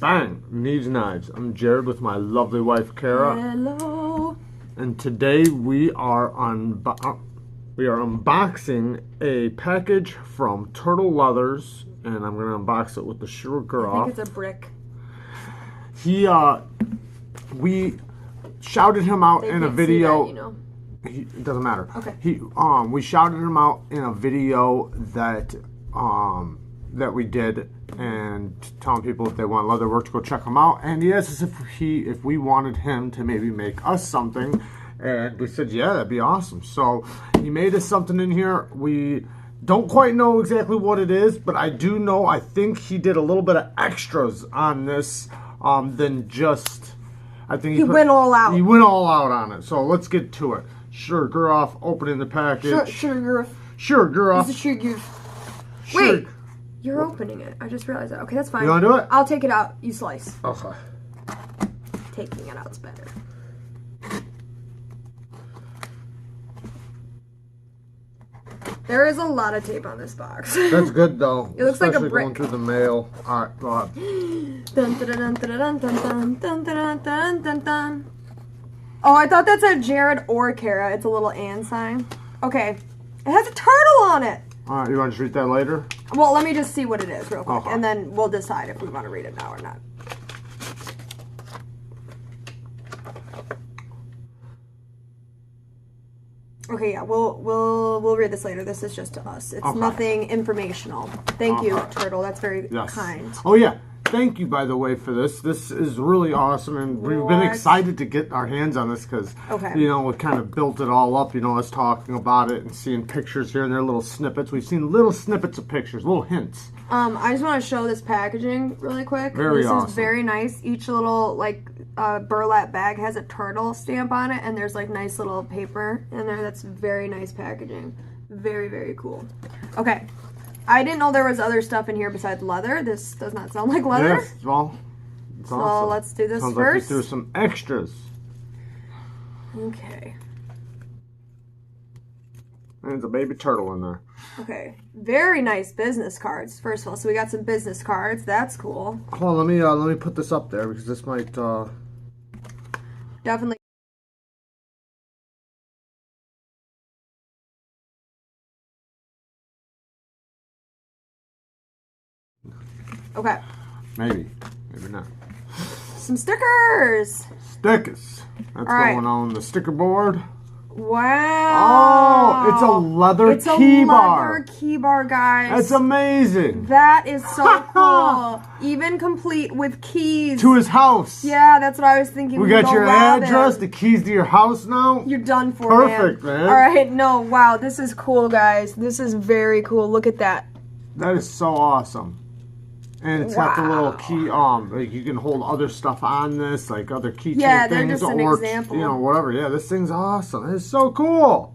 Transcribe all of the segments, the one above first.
Bang! Neeves Knives. I'm Jared with my lovely wife Kara. Hello. And today we are unboxing a package from Turtle Leathers, and I'm gonna unbox it with the sugar I off. think it's a brick. We shouted him out in a video. That, you know. It doesn't matter. Okay. We shouted him out in a video that we did, and telling people if they want leather work to go check him out. And he asked us if we wanted him to maybe make us something, and we said yeah, that'd be awesome. So he made us something in here. We don't quite know exactly what it is, but I do know I think he did a little bit of extras on this than just. I think he went all out. He went all out on it. So let's get to it. Sugar off, opening the package. Sugar. Sugar off. It's a sugar. Wait, you're opening it. I just realized that. Okay, that's fine. You want to do it? I'll take it out. You slice. Okay. Taking it out's better. There is a lot of tape on this box. That's good though. It looks like a brick. Going through the mail. All right, go ahead. Dun, dun, dun, dun, dun, dun, dun, dun, dun, dun, dun, dun. Oh, I thought that said Jared or Kara. It's a little and sign. Okay. It has a turtle on it. All right, you want to read that later? Well, let me just see what it is real quick, Okay. and then we'll decide if we want to read it now or not. Okay, yeah, we'll read this later. This is just to us. It's nothing informational. Thank you, Turtle. That's very kind. Oh yeah. Thank you, by the way, for this. This is really awesome, and we've been excited to get our hands on this because, you know, we kind of built it all up, you know, us talking about it and seeing pictures here and there, little snippets. We've seen little snippets of pictures, little hints. I just want to show this packaging really quick. This is very nice. Each little, like, burlap bag has a turtle stamp on it, and there's, like, nice little paper in there. That's very nice packaging. Very, very cool. Okay. I didn't know there was other stuff in here besides leather. This does not sound like leather. Yes, well, it's awesome. Let's do this Sounds first. Like we threw some extras. Okay. And there's a baby turtle in there. Okay. Very nice business cards, first of all. So we got some business cards. That's cool. Hold on, let me put this up there because this might Definitely. Okay. Maybe not. Some stickers. Stickers. That's going on the sticker board. Wow. Oh, it's a leather key bar. Leather key bar, guys. That's amazing. That is so cool. Even complete with keys. To his house. Yeah, that's what I was thinking. We got your address, the keys to your house now. You're done for, Perfect, man. All right, no, wow, this is cool, guys. This is very cool. Look at that. That is so awesome. And it's got the little key, like you can hold other stuff on this, like other keychain they're things, just an or example. you know, whatever. Yeah, this thing's awesome. It's so cool.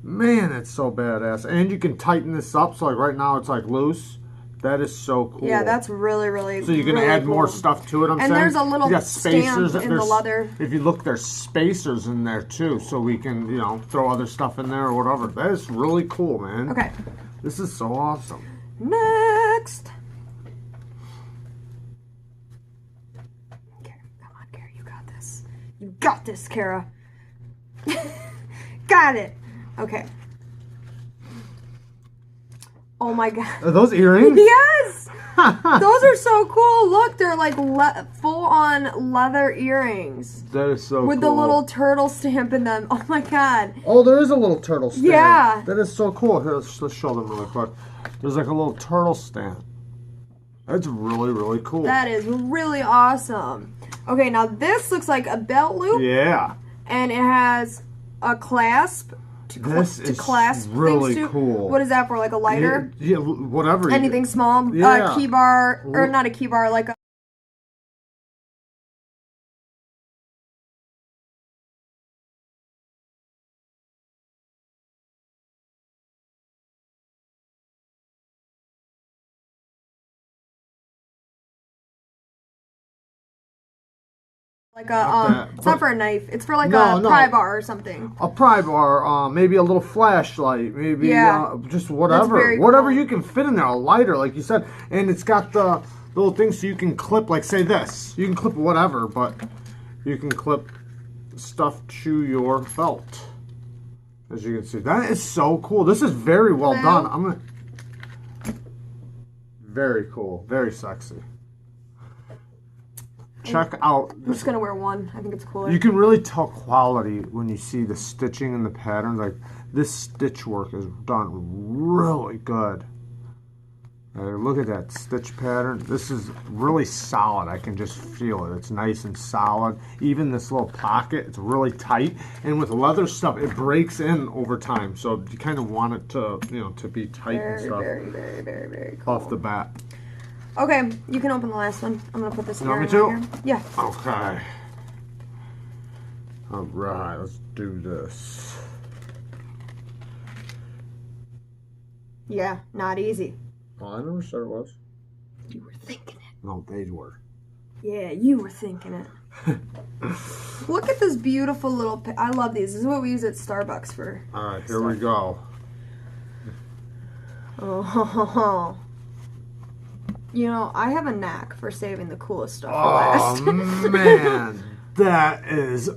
Man, it's so badass. And you can tighten this up, so like right now it's like loose. That is so cool. Yeah, that's really, really. So you can add more stuff to it. I'm saying. And there's a little spacers stamp in the leather. If you look, there's spacers in there too, so we can, you know, throw other stuff in there or whatever. That is really cool, man. Okay. This is so awesome. Next. You got this, Kara. Got it. Okay. Oh my god. Are those earrings? Yes! Those are so cool. Look, they're like full-on leather earrings. That is so cool. With the little turtle stamp in them. Oh my god. Oh, there is a little turtle stamp. Yeah. That is so cool. Here, let's show them really quick. There's like a little turtle stamp. That's really, really cool. That is really awesome. Okay, now this looks like a belt loop. Yeah. And it has a clasp. This is really cool. What is that for? Like a lighter? Yeah, whatever. Anything small? Yeah. A key bar, or not a key bar, like a Like a it's not for a knife. It's for like a pry bar or something. A pry bar, maybe a little flashlight, maybe just whatever, cool. You can fit in there. A lighter, like you said, and it's got the little things so you can clip. Like say this, you can clip whatever, but you can clip stuff to your belt. As you can see, that is so cool. This is very well done. Very cool, very sexy. Check out. I'm just gonna wear one. I think it's cooler. You can really tell quality when you see the stitching and the patterns. Like this stitch work is done really good. Look at that stitch pattern. This is really solid. I can just feel it. It's nice and solid. Even this little pocket, it's really tight. And with leather stuff, it breaks in over time. So you kind of want it to, to be tight and stuff. Very cool. Off the bat. Okay, you can open the last one. I'm gonna put this in here. Here. Yeah. Okay. All right, let's do this. Yeah, not easy. Oh, I never said it was. You were thinking it. No, they were. Yeah, you were thinking it. Look at this beautiful little. I love these. This is what we use at Starbucks for. All right, here we go. Oh. I have a knack for saving the coolest stuff for last. Oh, man. That is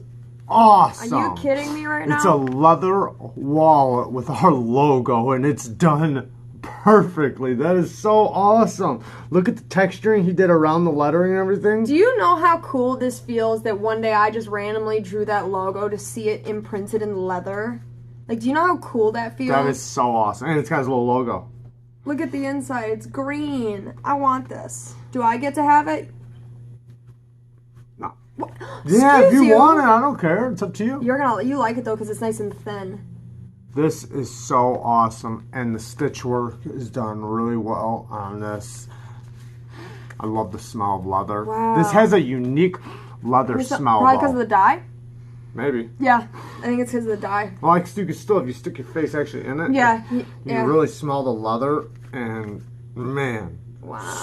awesome. Are you kidding me right now? It's a leather wallet with our logo, and it's done perfectly. That is so awesome. Look at the texturing he did around the lettering and everything. Do you know how cool this feels that one day I just randomly drew that logo to see it imprinted in leather? Like, do you know how cool that feels? That is so awesome. And it's got his little logo. Look at the inside. It's green. I want this. Do I get to have it? No. Yeah, if you want it, I don't care. It's up to you. You like it though because it's nice and thin. This is so awesome, and the stitch work is done really well on this. I love the smell of leather. Wow. This has a unique leather smell. Probably because of the dye? Maybe. Yeah, I think it's because of the dye. Well, you can still, if you stick your face actually in it, you really smell the leather, and man,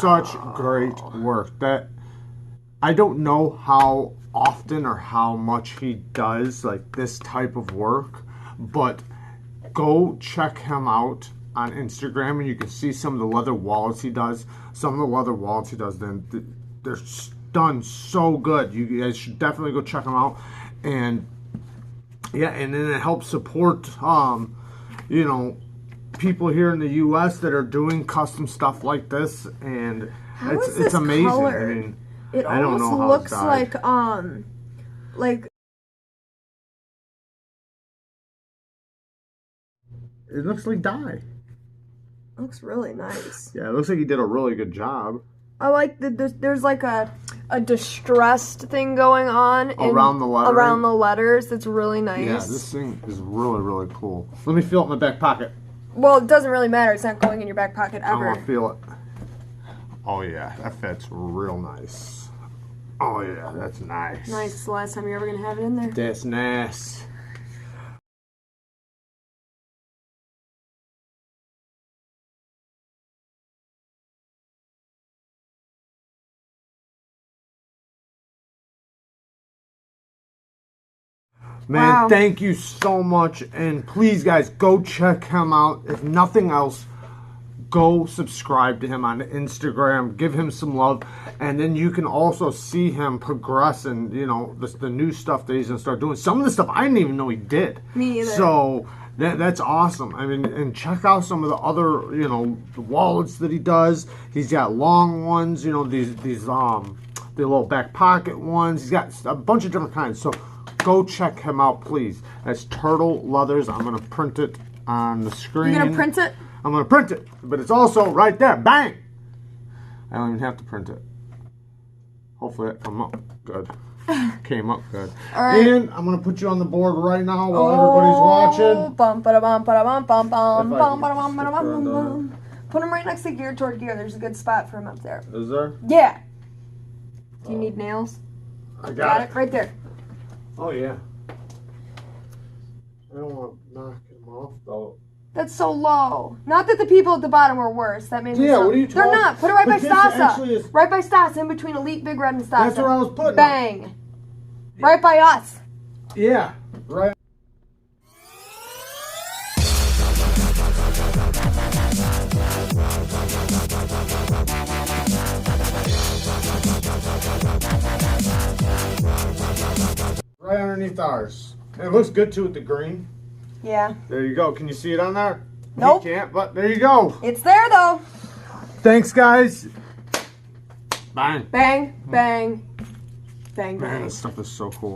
such great work. That I don't know how often or how much he does like this type of work, but go check him out on Instagram, and you can see some of the leather wallets he does. Some of the leather wallets he does, then they're done so good. You guys should definitely go check them out. And yeah, and then it helps support, people here in the U.S. that are doing custom stuff like this, and it's amazing. Colored? I mean, it I don't know how looks it's dyed. like it looks like dye. It looks really nice. Yeah, it looks like he did a really good job. I like there's like a distressed thing going on around the letters. It's really nice. Yeah, this thing is really, really cool. Let me feel it in my back pocket. Well, it doesn't really matter. It's not going in your back pocket ever. I want to feel it. Oh yeah, that fits real nice. Oh yeah, that's nice. Nice. It's the last time you're ever gonna have it in there. That's nice. Man, thank you so much. And please, guys, go check him out. If nothing else, go subscribe to him on Instagram. Give him some love. And then you can also see him progress and, the new stuff that he's going to start doing. Some of the stuff I didn't even know he did. Me either. So that's awesome. I mean, and check out some of the other, the wallets that he does. He's got long ones, the little back pocket ones. He's got a bunch of different kinds. So go check him out, please. That's Turtle Leathers. I'm going to print it on the screen. You're going to print it? I'm going to print it. But it's also right there. Bang! I don't even have to print it. Hopefully it came up good. Came up good. All right. And I'm going to put you on the board right now while everybody's watching. Put him right next to gear toward gear. There's a good spot for him up there. Is there? Yeah. Do you need nails? I got it. Right there. Oh, yeah. I don't want to knock him off, though. That's so low. Not that the people at the bottom were worse. That made me what are you talking? They're not. Put it right by Stasa. Right by Stasa, in between Elite, Big Red, and Stasa. That's where I was putting Bang. Right by us. Yeah, right. Right underneath ours. It looks good too with the green. Yeah. There you go. Can you see it on there? Nope. You can't, but there you go. It's there though. Thanks, guys. Bang. Bang, bang, bang, bang. Man, this stuff is so cool.